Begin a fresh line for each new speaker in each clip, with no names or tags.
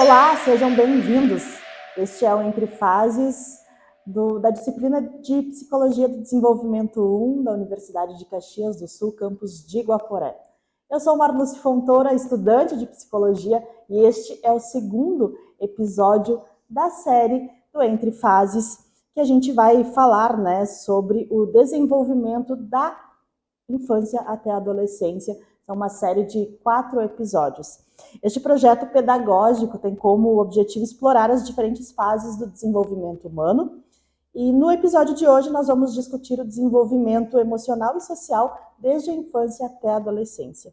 Olá, sejam bem-vindos. Este é o Entre Fases da disciplina de Psicologia do Desenvolvimento 1 da Universidade de Caxias do Sul, campus de Guaporé. Eu sou Marluce Fontoura, estudante de Psicologia, e este é o segundo episódio da série do Entre Fases, que a gente vai falar, sobre o desenvolvimento da infância até a adolescência. É uma série de 4 episódios. Este projeto pedagógico tem como objetivo explorar as diferentes fases do desenvolvimento humano. E no episódio de hoje nós vamos discutir o desenvolvimento emocional e social desde a infância até a adolescência.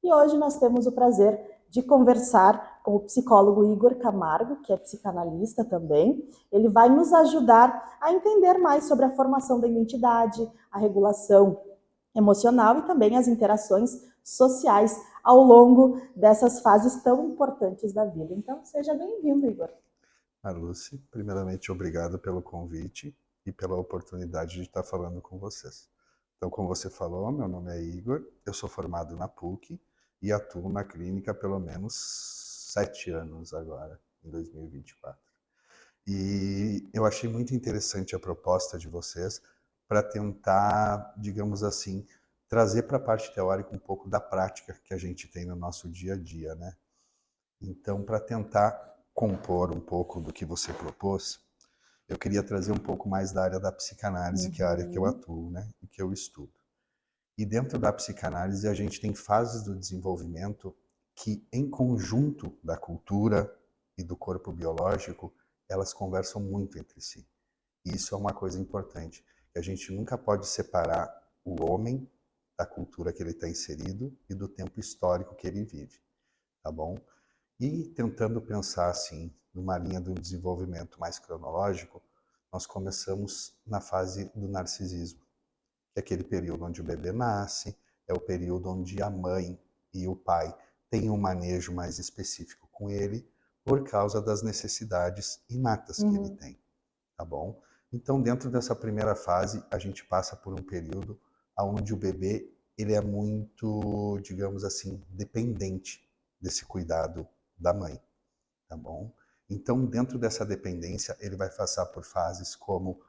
E hoje nós temos o prazer de conversar com o psicólogo Igor Camargo, que é psicanalista também. Ele vai nos ajudar a entender mais sobre a formação da identidade, a regulação emocional e também as interações sociais ao longo dessas fases tão importantes da vida. Então, seja bem-vindo, Igor.
Marluce, primeiramente, obrigado pelo convite e pela oportunidade de estar falando com vocês. Então, como você falou, meu nome é Igor, eu sou formado na PUC e atuo na clínica há pelo menos 7 anos agora, em 2024. E eu achei muito interessante a proposta de vocês para tentar, digamos assim, trazer para a parte teórica um pouco da prática que a gente tem no nosso dia a dia, né? Então, para tentar compor um pouco do que você propôs, eu queria trazer um pouco mais da área da psicanálise, que é a área que eu atuo, né, e que eu estudo. E dentro da psicanálise a gente tem fases do desenvolvimento que, em conjunto da cultura e do corpo biológico, elas conversam muito entre si. E isso é uma coisa importante, que a gente nunca pode separar o homem da cultura que ele está inserido e do tempo histórico que ele vive, tá bom? E tentando pensar assim, numa linha de um desenvolvimento mais cronológico, nós começamos na fase do narcisismo, que é aquele período onde o bebê nasce, é o período onde a mãe e o pai têm um manejo mais específico com ele, por causa das necessidades inatas que ele tem, tá bom? Então, dentro dessa primeira fase, a gente passa por um período onde o bebê ele é muito, digamos assim, dependente desse cuidado da mãe, tá bom? Então, dentro dessa dependência, ele vai passar por fases como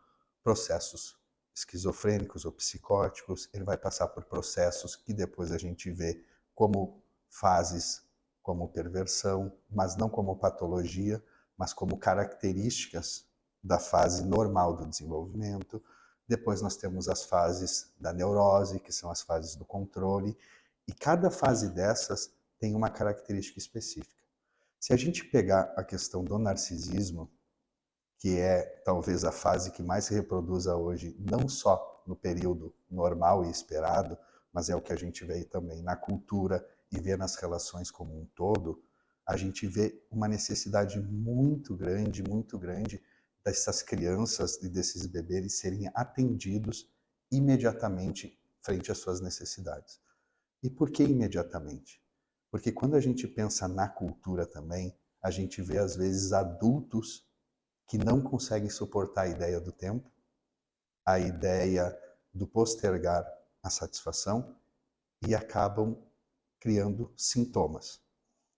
processos esquizofrênicos ou psicóticos, ele vai passar por processos que depois a gente vê como fases como perversão, mas não como patologia, mas como características da fase normal do desenvolvimento. Depois nós temos as fases da neurose, que são as fases do controle, e cada fase dessas tem uma característica específica. Se a gente pegar a questão do narcisismo, que é talvez a fase que mais se reproduza hoje, não só no período normal e esperado, mas é o que a gente vê também na cultura e vê nas relações como um todo, a gente vê uma necessidade muito grande dessas crianças e desses bebês serem atendidos imediatamente frente às suas necessidades. E por que imediatamente? Porque quando a gente pensa na cultura também, a gente vê às vezes adultos que não conseguem suportar a ideia do tempo, a ideia do postergar a satisfação e acabam criando sintomas.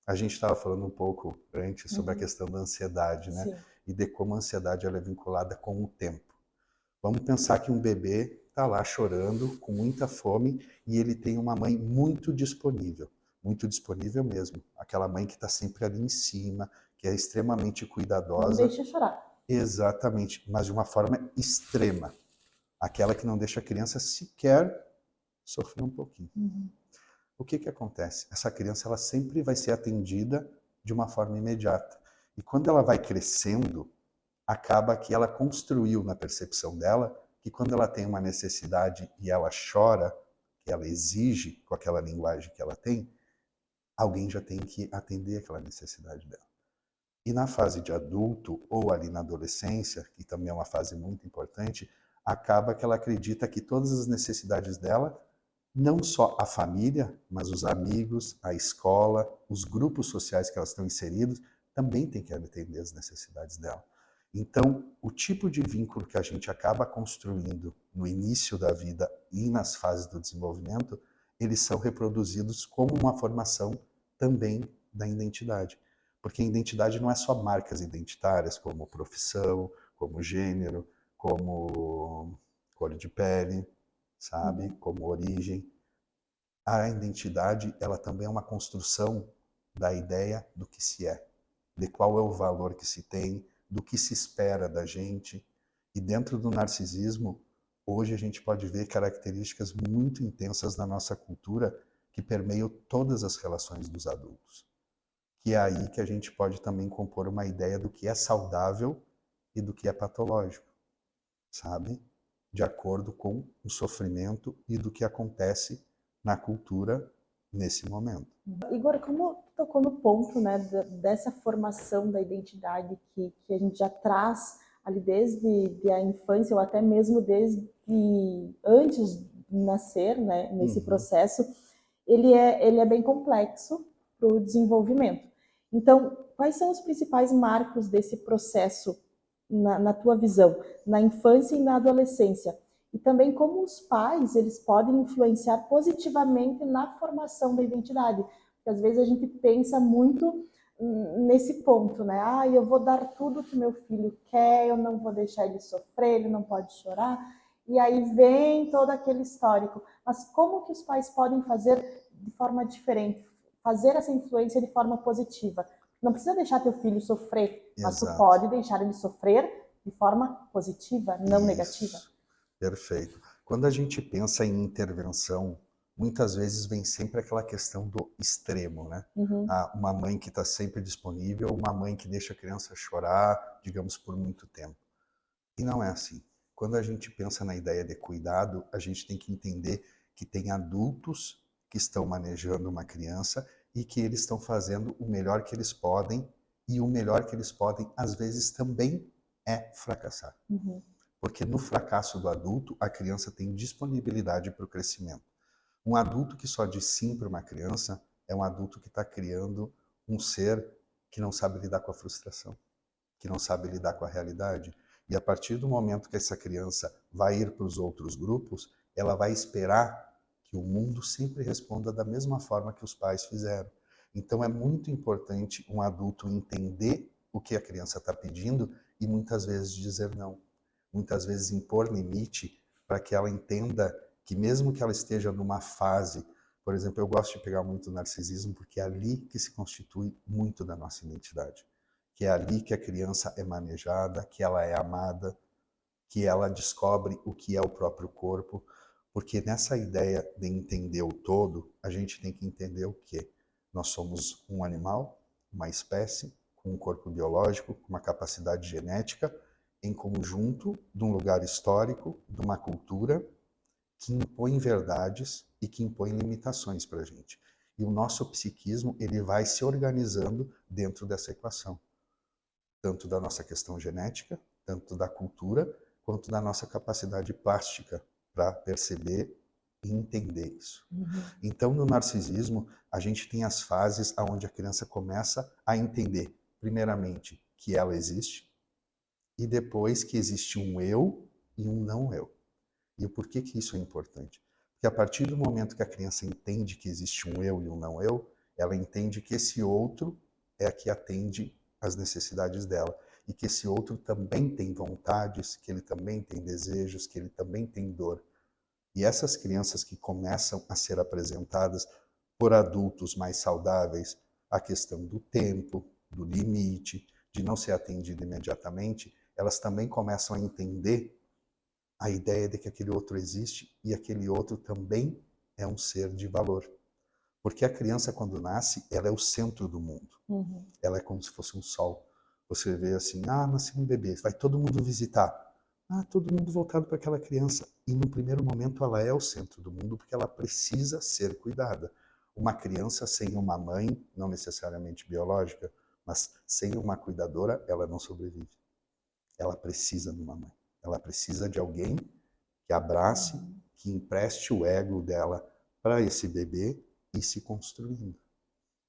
A gente estava falando um pouco antes sobre a questão da ansiedade, né?
Sim.
E de como a ansiedade ela é vinculada com o tempo. Vamos pensar que um bebê está lá chorando, com muita fome, e ele tem uma mãe muito disponível mesmo. Aquela mãe que está sempre ali em cima, que é extremamente cuidadosa.
Não deixa chorar.
Exatamente, mas de uma forma extrema. Aquela que não deixa a criança sequer sofrer um pouquinho. O que acontece? Essa criança ela sempre vai ser atendida de uma forma imediata. E quando ela vai crescendo, acaba que ela construiu na percepção dela que quando ela tem uma necessidade e ela chora, que ela exige com aquela linguagem que ela tem, alguém já tem que atender aquela necessidade dela. E na fase de adulto ou ali na adolescência, que também é uma fase muito importante, acaba que ela acredita que todas as necessidades dela, não só a família, mas os amigos, a escola, os grupos sociais que elas estão inseridos, também tem que atender as necessidades dela. Então, o tipo de vínculo que a gente acaba construindo no início da vida e nas fases do desenvolvimento, eles são reproduzidos como uma formação também da identidade. Porque a identidade não é só marcas identitárias, como profissão, como gênero, como cor de pele, sabe? Como origem. A identidade, ela também é uma construção da ideia do que se é, de qual é o valor que se tem, do que se espera da gente. E dentro do narcisismo, hoje a gente pode ver características muito intensas na nossa cultura que permeiam todas as relações dos adultos. Que é aí que a gente pode também compor uma ideia do que é saudável e do que é patológico, sabe? De acordo com o sofrimento e do que acontece na cultura nesse momento.
Igor, como tu tocou no ponto, né, dessa formação da identidade que a gente já traz ali desde a infância ou até mesmo desde antes de nascer, né, nesse processo, ele é bem complexo para o desenvolvimento. Então, quais são os principais marcos desse processo na tua visão, na infância e na adolescência? E também como os pais eles podem influenciar positivamente na formação da identidade. Porque às vezes a gente pensa muito nesse ponto, né? Ah, eu vou dar tudo que meu filho quer, eu não vou deixar ele sofrer, ele não pode chorar. E aí vem todo aquele histórico. Mas como que os pais podem fazer de forma diferente? Fazer essa influência de forma positiva? Não precisa deixar teu filho sofrer, mas tu pode deixar ele sofrer de forma positiva, não negativa.
Perfeito. Quando a gente pensa em intervenção, muitas vezes vem sempre aquela questão do extremo, né? Uma mãe que está sempre disponível, uma mãe que deixa a criança chorar, digamos, por muito tempo. E não é assim. Quando a gente pensa na ideia de cuidado, a gente tem que entender que tem adultos que estão manejando uma criança e que eles estão fazendo o melhor que eles podem, e o melhor que eles podem, às vezes, também é fracassar. Porque no fracasso do adulto, a criança tem disponibilidade para o crescimento. Um adulto que só diz sim para uma criança é um adulto que está criando um ser que não sabe lidar com a frustração, que não sabe lidar com a realidade. E a partir do momento que essa criança vai ir para os outros grupos, ela vai esperar que o mundo sempre responda da mesma forma que os pais fizeram. Então é muito importante um adulto entender o que a criança está pedindo e muitas vezes dizer não. Muitas vezes impor limite para que ela entenda que mesmo que ela esteja numa fase, por exemplo, eu gosto de pegar muito o narcisismo porque é ali que se constitui muito da nossa identidade. Que é ali que a criança é manejada, que ela é amada, que ela descobre o que é o próprio corpo, porque nessa ideia de entender o todo, a gente tem que entender o quê? Nós somos um animal, uma espécie, com um corpo biológico, com uma capacidade genética, em conjunto de um lugar histórico, de uma cultura que impõe verdades e que impõe limitações para a gente. E o nosso psiquismo ele vai se organizando dentro dessa equação, tanto da nossa questão genética, tanto da cultura, quanto da nossa capacidade plástica para perceber e entender isso. Então, no narcisismo, a gente tem as fases onde a criança começa a entender, primeiramente, que ela existe, e depois que existe um eu e um não eu. E o porquê que isso é importante? Porque a partir do momento que a criança entende que existe um eu e um não eu, ela entende que esse outro é a que atende às necessidades dela. E que esse outro também tem vontades, que ele também tem desejos, que ele também tem dor. E essas crianças que começam a ser apresentadas por adultos mais saudáveis, a questão do tempo, do limite, de não ser atendido imediatamente, elas também começam a entender a ideia de que aquele outro existe e aquele outro também é um ser de valor. Porque a criança, quando nasce, ela é o centro do mundo. Ela é como se fosse um sol. Você vê assim, nasceu um bebê, vai todo mundo visitar. Todo mundo voltado para aquela criança. E no primeiro momento ela é o centro do mundo porque ela precisa ser cuidada. Uma criança sem uma mãe, não necessariamente biológica, mas sem uma cuidadora, ela não sobrevive. Ela precisa de uma mãe. Ela precisa de alguém que abrace, que empreste o ego dela para esse bebê e se construindo,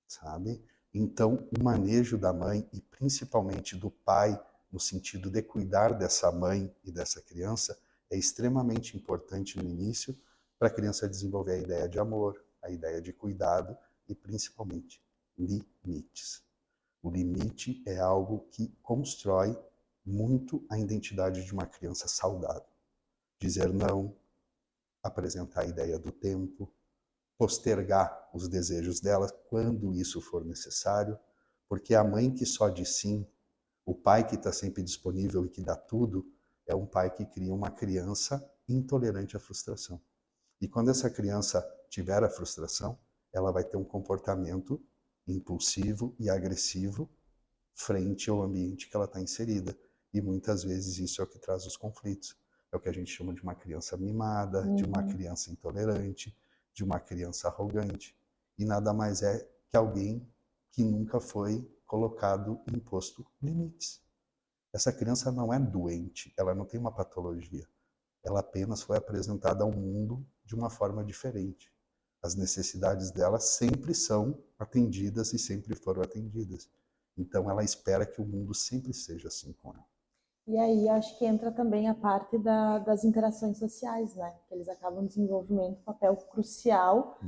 sabe? Então, o manejo da mãe e principalmente do pai, no sentido de cuidar dessa mãe e dessa criança, é extremamente importante no início para a criança desenvolver a ideia de amor, a ideia de cuidado e principalmente limites. O limite é algo que constrói muito a identidade de uma criança saudável. Dizer não, apresentar a ideia do tempo, postergar os desejos dela quando isso for necessário, porque a mãe que só diz sim, o pai que está sempre disponível e que dá tudo, é um pai que cria uma criança intolerante à frustração. E quando essa criança tiver a frustração, ela vai ter um comportamento impulsivo e agressivo frente ao ambiente que ela está inserida. E muitas vezes isso é o que traz os conflitos. É o que a gente chama de uma criança mimada, de uma criança intolerante, de uma criança arrogante. E nada mais é que alguém que nunca foi colocado, imposto limites. Essa criança não é doente, ela não tem uma patologia. Ela apenas foi apresentada ao mundo de uma forma diferente. As necessidades dela sempre são atendidas e sempre foram atendidas. Então ela espera que o mundo sempre seja assim com ela.
E aí acho que entra também a parte das interações sociais, né? Que eles acabam desenvolvendo um papel crucial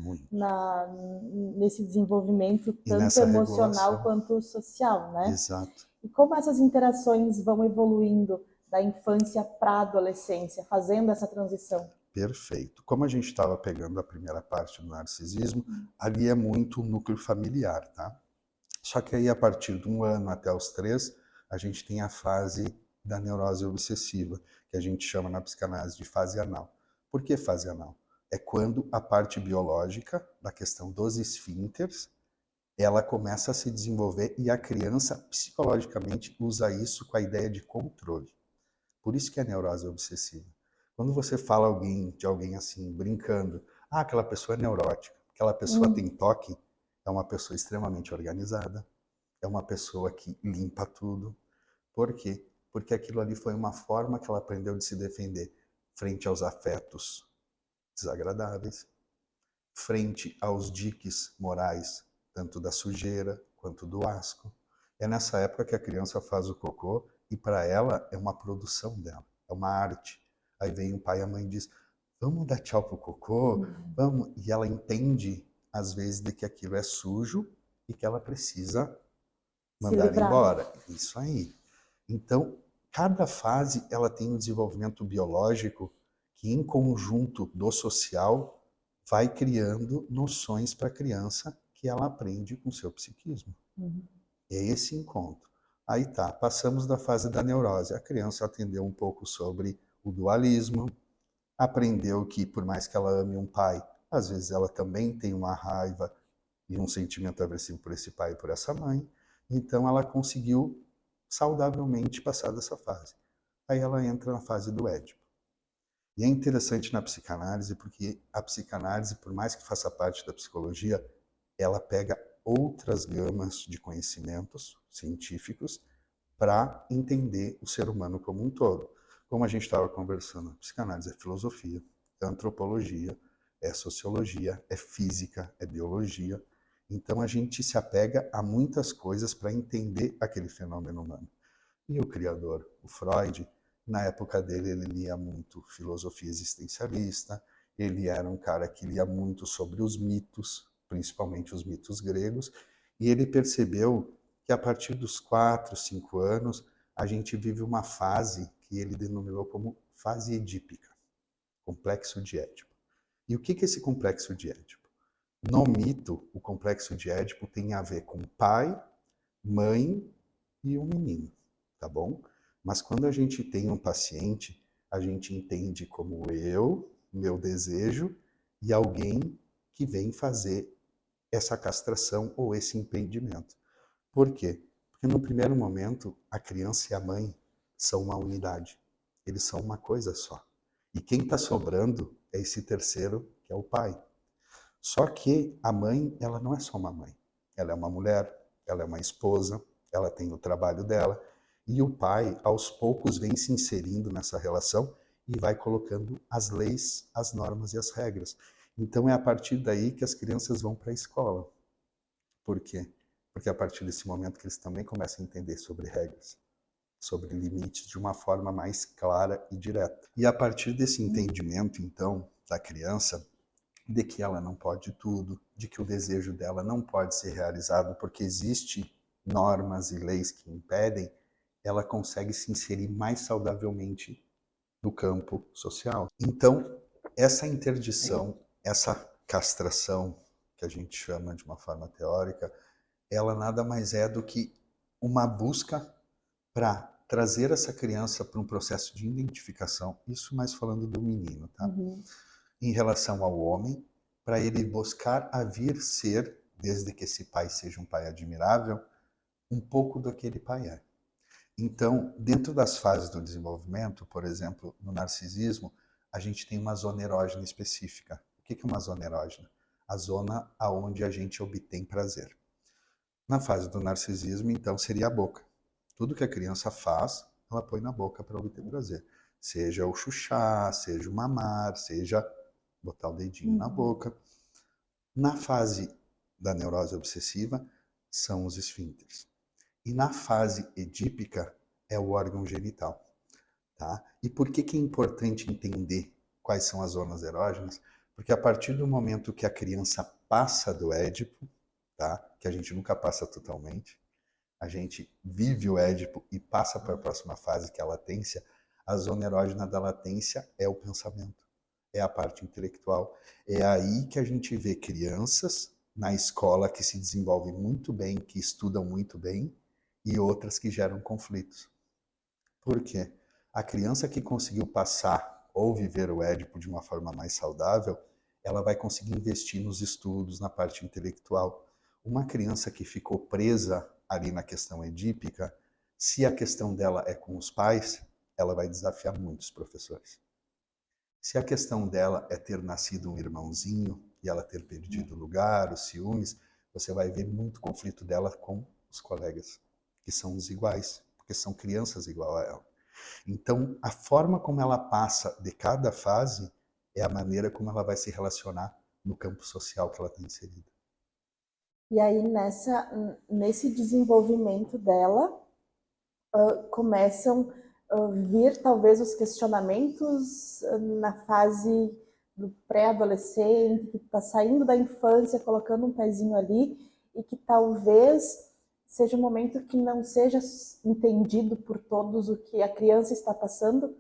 nesse desenvolvimento tanto emocional quanto social, né?
Exato.
E como essas interações vão evoluindo da infância para a adolescência, fazendo essa transição?
Perfeito. Como a gente estava pegando a primeira parte do narcisismo, ali é muito o núcleo familiar, tá? Só que aí a partir de 1 ano até os 3, a gente tem a fase da neurose obsessiva, que a gente chama na psicanálise de fase anal. Por que fase anal? É quando a parte biológica, da questão dos esfíncteres, ela começa a se desenvolver e a criança psicologicamente usa isso com a ideia de controle. Por isso que é neurose obsessiva. Quando você fala de alguém assim, brincando, aquela pessoa é neurótica, aquela pessoa tem toque, é uma pessoa extremamente organizada, é uma pessoa que limpa tudo. Por quê? Porque aquilo ali foi uma forma que ela aprendeu de se defender frente aos afetos desagradáveis, frente aos diques morais, tanto da sujeira quanto do asco. É nessa época que a criança faz o cocô e para ela é uma produção dela, é uma arte. Aí vem o pai e a mãe e diz, vamos dar tchau pro cocô? Vamos. E ela entende, às vezes, de que aquilo é sujo e que ela precisa mandar embora. Isso aí. Então, cada fase ela tem um desenvolvimento biológico que, em conjunto do social, vai criando noções para a criança que ela aprende com o seu psiquismo. É esse encontro. Aí tá, passamos da fase da neurose. A criança aprendeu um pouco sobre o dualismo, aprendeu que, por mais que ela ame um pai, às vezes ela também tem uma raiva e um sentimento aversivo por esse pai e por essa mãe. Então ela conseguiu saudavelmente passar dessa fase. Aí ela entra na fase do Édipo. E é interessante na psicanálise porque a psicanálise, por mais que faça parte da psicologia, ela pega outras gamas de conhecimentos científicos para entender o ser humano como um todo. Como a gente estava conversando, a psicanálise é filosofia, é antropologia, é sociologia, é física, é biologia. Então a gente se apega a muitas coisas para entender aquele fenômeno humano. E o criador, o Freud, na época dele ele lia muito filosofia existencialista, ele era um cara que lia muito sobre os mitos, principalmente os mitos gregos, e ele percebeu que a partir dos 4, 5 anos, a gente vive uma fase que ele denominou como fase edípica, complexo de Édipo. E o que é esse complexo de Édipo? No mito, o complexo de Édipo tem a ver com pai, mãe e um menino, tá bom? Mas quando a gente tem um paciente, a gente entende como eu, meu desejo, e alguém que vem fazer essa castração ou esse impedimento. Por quê? Porque no primeiro momento, a criança e a mãe são uma unidade. Eles são uma coisa só. E quem está sobrando é esse terceiro, que é o pai. Só que a mãe, ela não é só uma mãe. Ela é uma mulher, ela é uma esposa, ela tem o trabalho dela. E o pai, aos poucos, vem se inserindo nessa relação e vai colocando as leis, as normas e as regras. Então é a partir daí que as crianças vão para a escola. Por quê? Porque é a partir desse momento que eles também começam a entender sobre regras, sobre limites de uma forma mais clara e direta. E a partir desse entendimento, então, da criança, de que ela não pode tudo, de que o desejo dela não pode ser realizado porque existe normas e leis que impedem, ela consegue se inserir mais saudavelmente no campo social. Então, essa interdição, essa castração, que a gente chama de uma forma teórica, ela nada mais é do que uma busca para trazer essa criança para um processo de identificação, isso mais falando do menino, tá? Em relação ao homem, para ele buscar a vir ser, desde que esse pai seja um pai admirável, um pouco do que aquele pai é. Então, dentro das fases do desenvolvimento, por exemplo, no narcisismo, a gente tem uma zona erógena específica. O que é uma zona erógena? A zona aonde a gente obtém prazer. Na fase do narcisismo, então, seria a boca. Tudo que a criança faz, ela põe na boca para obter prazer. Seja o chuchar, seja o mamar, seja botar o dedinho na boca. Na fase da neurose obsessiva, são os esfíncteres. E na fase edípica, é o órgão genital. Tá? E por que é importante entender quais são as zonas erógenas? Porque a partir do momento que a criança passa do Édipo, tá? Que a gente nunca passa totalmente, a gente vive o Édipo e passa para a próxima fase, que é a latência, a zona erógena da latência é o pensamento, é a parte intelectual. É aí que a gente vê crianças na escola que se desenvolvem muito bem, que estudam muito bem, e outras que geram conflitos. Por quê? A criança que conseguiu passar ou viver o Édipo de uma forma mais saudável, ela vai conseguir investir nos estudos, na parte intelectual. Uma criança que ficou presa ali na questão edípica, se a questão dela é com os pais, ela vai desafiar muitos professores. Se a questão dela é ter nascido um irmãozinho e ela ter perdido o lugar, os ciúmes, você vai ver muito conflito dela com os colegas, que são os iguais, porque são crianças igual a ela. Então, a forma como ela passa de cada fase é a maneira como ela vai se relacionar no campo social que ela está inserida.
E aí, nesse desenvolvimento dela, começam a vir talvez os questionamentos na fase do pré-adolescente, que está saindo da infância, colocando um pezinho ali, e que talvez seja um momento que não seja entendido por todos o que a criança está passando.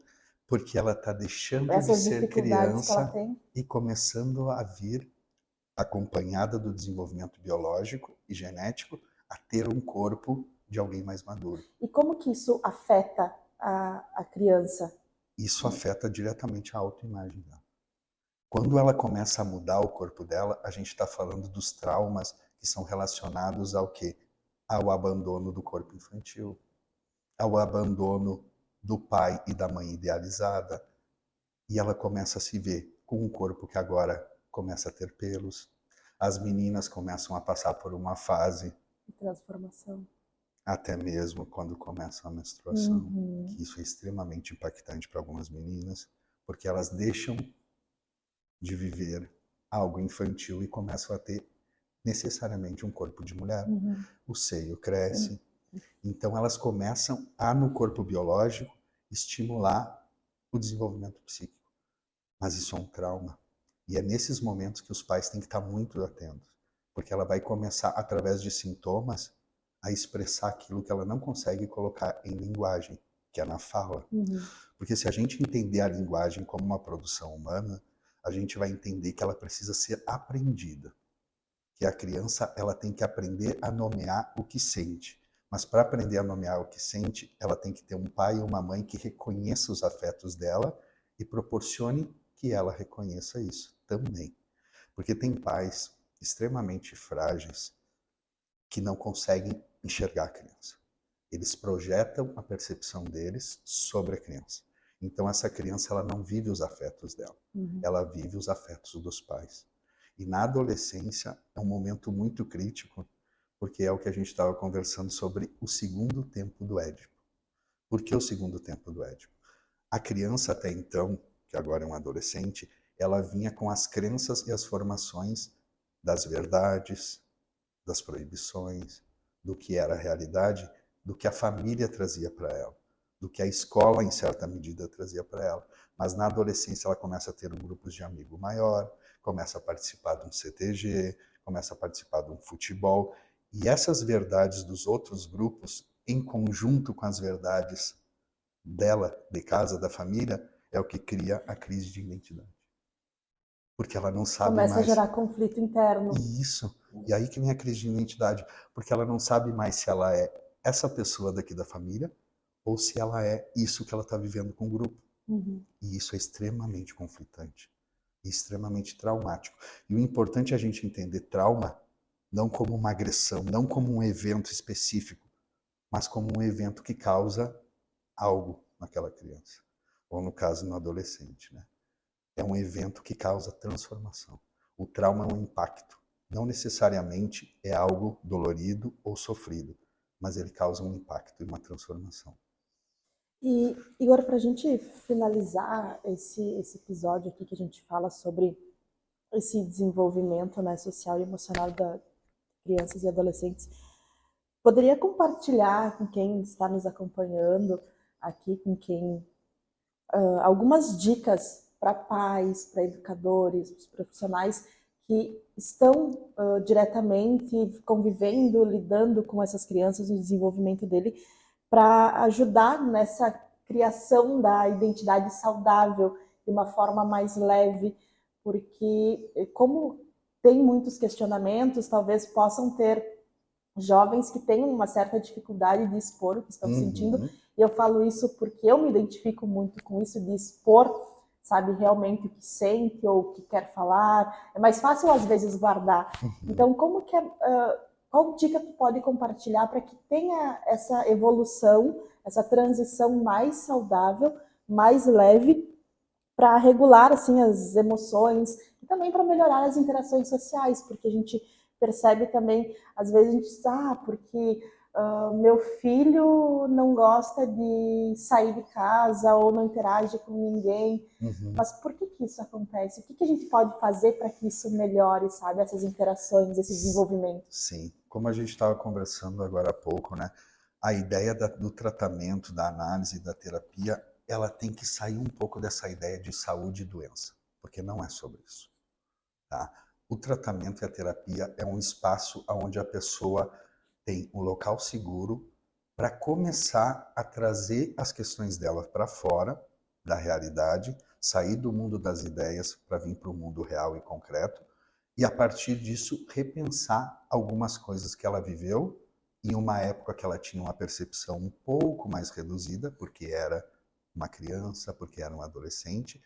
Porque ela está deixando
Essas
de ser
dificuldades que ela
criança
tem.
e começando a vir, acompanhada do desenvolvimento biológico e genético, a ter um corpo de alguém mais maduro.
E como que isso afeta a criança?
Isso afeta diretamente a autoimagem dela. Quando ela começa a mudar o corpo dela, a gente está falando dos traumas que são relacionados ao quê? Ao abandono do corpo infantil, ao abandono do pai e da mãe idealizada. E ela começa a se ver com um corpo que agora começa a ter pelos. As meninas começam a passar por uma fase
De transformação.
até mesmo quando começa a menstruação, que isso é extremamente impactante para algumas meninas, porque elas deixam de viver algo infantil e começam a ter necessariamente um corpo de mulher. O seio cresce. Então elas começam a, no corpo biológico, estimular o desenvolvimento psíquico. Mas isso é um trauma. E é nesses momentos que os pais têm que estar muito atentos, porque ela vai começar, através de sintomas, a expressar aquilo que ela não consegue colocar em linguagem, que é na fala. Porque se a gente entender a linguagem como uma produção humana, a gente vai entender que ela precisa ser aprendida. Que a criança ela tem que aprender a nomear o que sente. Mas para aprender a nomear o que sente, ela tem que ter um pai e uma mãe que reconheça os afetos dela e proporcione que ela reconheça isso também. Porque tem pais extremamente frágeis que não conseguem enxergar a criança. Eles projetam a percepção deles sobre a criança. Então essa criança ela não vive os afetos dela, ela vive os afetos dos pais. E na adolescência é um momento muito crítico, porque é o que a gente estava conversando sobre o segundo tempo do Édipo. Por que o segundo tempo do Édipo? A criança até então, que agora é um adolescente, ela vinha com as crenças e as formações das verdades, das proibições, do que era a realidade, do que a família trazia para ela, do que a escola, em certa medida, trazia para ela. Mas na adolescência ela começa a ter um grupo de amigo maior, começa a participar de um CTG, começa a participar de um futebol, E essas verdades dos outros grupos, em conjunto com as verdades dela, de casa, da família, é o que cria a crise de identidade. Porque ela não sabe
Começa a
mais.
gerar conflito interno.
Isso. E aí que vem a crise de identidade. Porque ela não sabe mais se ela é essa pessoa daqui da família ou se ela é isso que ela está vivendo com o grupo. E isso é extremamente conflitante. E extremamente traumático. E o importante é a gente entender trauma não como uma agressão, não como um evento específico, mas como um evento que causa algo naquela criança. Ou no caso, no adolescente, né? É um evento que causa transformação. O trauma é um impacto. Não necessariamente é algo dolorido ou sofrido, mas ele causa um impacto e uma transformação.
E, Igor, para a gente finalizar esse episódio aqui que a gente fala sobre esse desenvolvimento, né, social e emocional das crianças e adolescentes, poderia compartilhar com quem está nos acompanhando aqui, com quem algumas dicas para pais, para educadores, para os profissionais que estão diretamente convivendo, lidando com essas crianças no desenvolvimento dele, para ajudar nessa criação da identidade saudável de uma forma mais leve, porque como tem muitos questionamentos, talvez possam ter jovens que têm uma certa dificuldade de expor o que estão sentindo, e eu falo isso porque eu me identifico muito com isso de expor, sabe, realmente o que sente ou o que quer falar. É mais fácil às vezes guardar. Então, como que qual dica tu pode compartilhar para que tenha essa evolução, essa transição mais saudável, mais leve, para regular assim as emoções e também para melhorar as interações sociais, porque a gente percebe também, às vezes a gente diz, porque meu filho não gosta de sair de casa ou não interage com ninguém. Mas por que isso acontece? O que a gente pode fazer para que isso melhore, sabe? Essas interações, esse desenvolvimento?
Sim, como a gente estava conversando agora há pouco, né? A ideia do tratamento, da análise, da terapia, ela tem que sair um pouco dessa ideia de saúde e doença, porque não é sobre isso, tá? O tratamento e a terapia é um espaço onde a pessoa tem um local seguro para começar a trazer as questões dela para fora da realidade, sair do mundo das ideias para vir para o mundo real e concreto, e a partir disso repensar algumas coisas que ela viveu em uma época que ela tinha uma percepção um pouco mais reduzida, porque era uma criança, porque era um adolescente,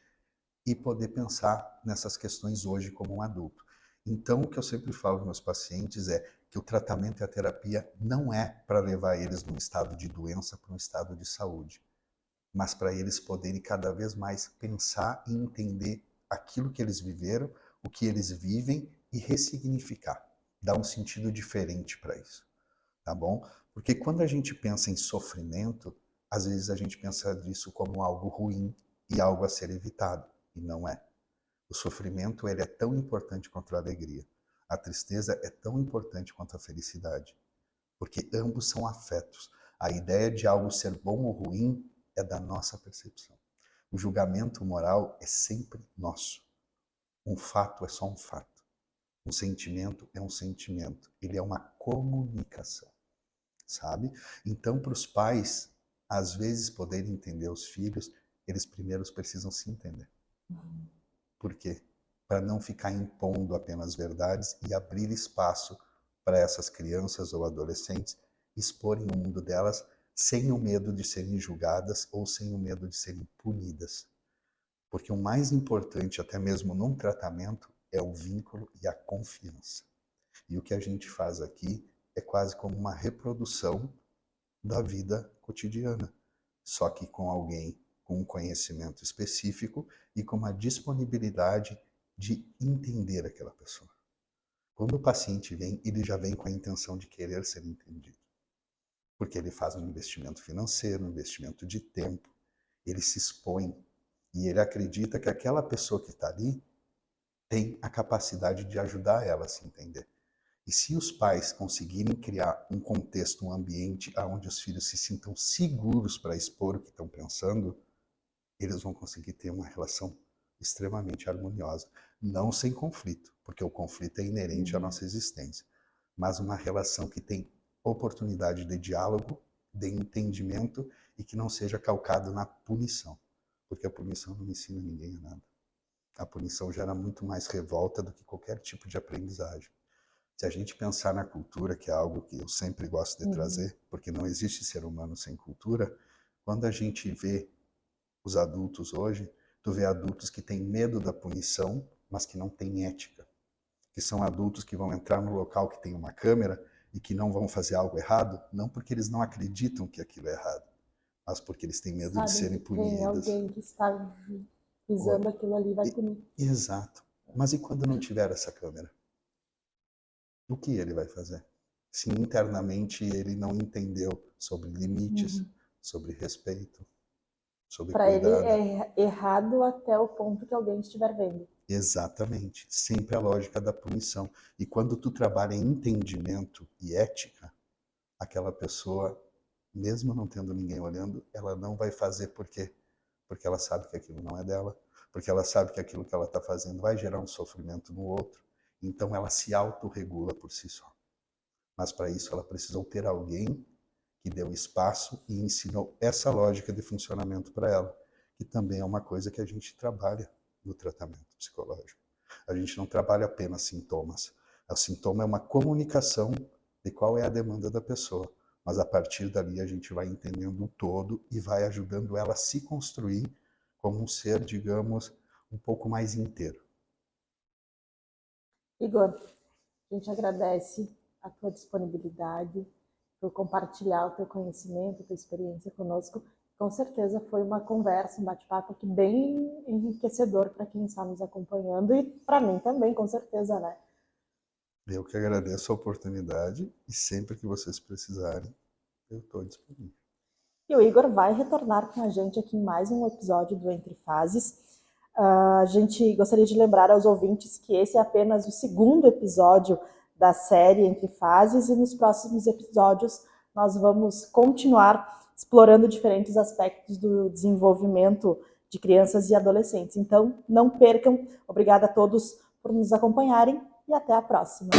e poder pensar nessas questões hoje como um adulto. Então, o que eu sempre falo para meus pacientes é que o tratamento e a terapia não é para levar eles de um estado de doença para um estado de saúde, mas para eles poderem cada vez mais pensar e entender aquilo que eles viveram, o que eles vivem e ressignificar, dar um sentido diferente para isso, tá bom? Porque quando a gente pensa em sofrimento, às vezes a gente pensa disso como algo ruim e algo a ser evitado, e não é. O sofrimento ele é tão importante quanto a alegria. A tristeza é tão importante quanto a felicidade, porque ambos são afetos. A ideia de algo ser bom ou ruim é da nossa percepção. O julgamento moral é sempre nosso. Um fato é só um fato. Um sentimento é um sentimento. Ele é uma comunicação, sabe? Então, para os pais, às vezes, poderem entender os filhos, eles primeiro precisam se entender. Por quê? Para não ficar impondo apenas verdades e abrir espaço para essas crianças ou adolescentes exporem o mundo delas sem o medo de serem julgadas ou sem o medo de serem punidas. Porque o mais importante, até mesmo num tratamento, é o vínculo e a confiança. E o que a gente faz aqui é quase como uma reprodução da vida cotidiana, só que com alguém com um conhecimento específico e com uma disponibilidade de entender aquela pessoa. Quando o paciente vem, ele já vem com a intenção de querer ser entendido. Porque ele faz um investimento financeiro, um investimento de tempo, ele se expõe e ele acredita que aquela pessoa que está ali tem a capacidade de ajudar ela a se entender. E se os pais conseguirem criar um contexto, um ambiente onde os filhos se sintam seguros para expor o que estão pensando, eles vão conseguir ter uma relação extremamente harmoniosa. Não sem conflito, porque o conflito é inerente à nossa existência, mas uma relação que tem oportunidade de diálogo, de entendimento e que não seja calcado na punição, porque a punição não ensina ninguém a nada. A punição gera muito mais revolta do que qualquer tipo de aprendizagem. Se a gente pensar na cultura, que é algo que eu sempre gosto de trazer, porque não existe ser humano sem cultura, quando a gente vê os adultos hoje, tu vê adultos que têm medo da punição, mas que não têm ética. Que são adultos que vão entrar no local que tem uma câmera e que não vão fazer algo errado, não porque eles não acreditam que aquilo é errado, mas porque eles têm medo de serem punidos.
Tem alguém que está visando aquilo ali, vai punir.
Exato. Mas e quando não tiver essa câmera? O que ele vai fazer? Se internamente ele não entendeu sobre limites, sobre respeito, sobre
Para ele
cuidado.
é errado até o ponto que alguém estiver vendo.
Exatamente. Sempre a lógica da punição. E quando tu trabalha em entendimento e ética, aquela pessoa, mesmo não tendo ninguém olhando, ela não vai fazer por quê? Porque ela sabe que aquilo não é dela, porque ela sabe que aquilo que ela está fazendo vai gerar um sofrimento no outro. Então ela se autorregula por si só. Mas para isso ela precisou ter alguém que deu espaço e ensinou essa lógica de funcionamento para ela, que também é uma coisa que a gente trabalha no tratamento psicológico. A gente não trabalha apenas sintomas. O sintoma é uma comunicação de qual é a demanda da pessoa, mas a partir dali a gente vai entendendo o todo e vai ajudando ela a se construir como um ser, digamos, um pouco mais inteiro.
Igor, a gente agradece a tua disponibilidade, por compartilhar o teu conhecimento, a tua experiência conosco. Com certeza foi uma conversa, um bate-papo aqui bem enriquecedor para quem está nos acompanhando e para mim também, com certeza, né?
Eu que agradeço a oportunidade e sempre que vocês precisarem, eu estou disponível.
E o Igor vai retornar com a gente aqui em mais um episódio do Entre Fases. A gente gostaria de lembrar aos ouvintes que esse é apenas o segundo episódio da série Entre Fases e nos próximos episódios nós vamos continuar explorando diferentes aspectos do desenvolvimento de crianças e adolescentes. Então, não percam. Obrigada a todos por nos acompanharem e até a próxima.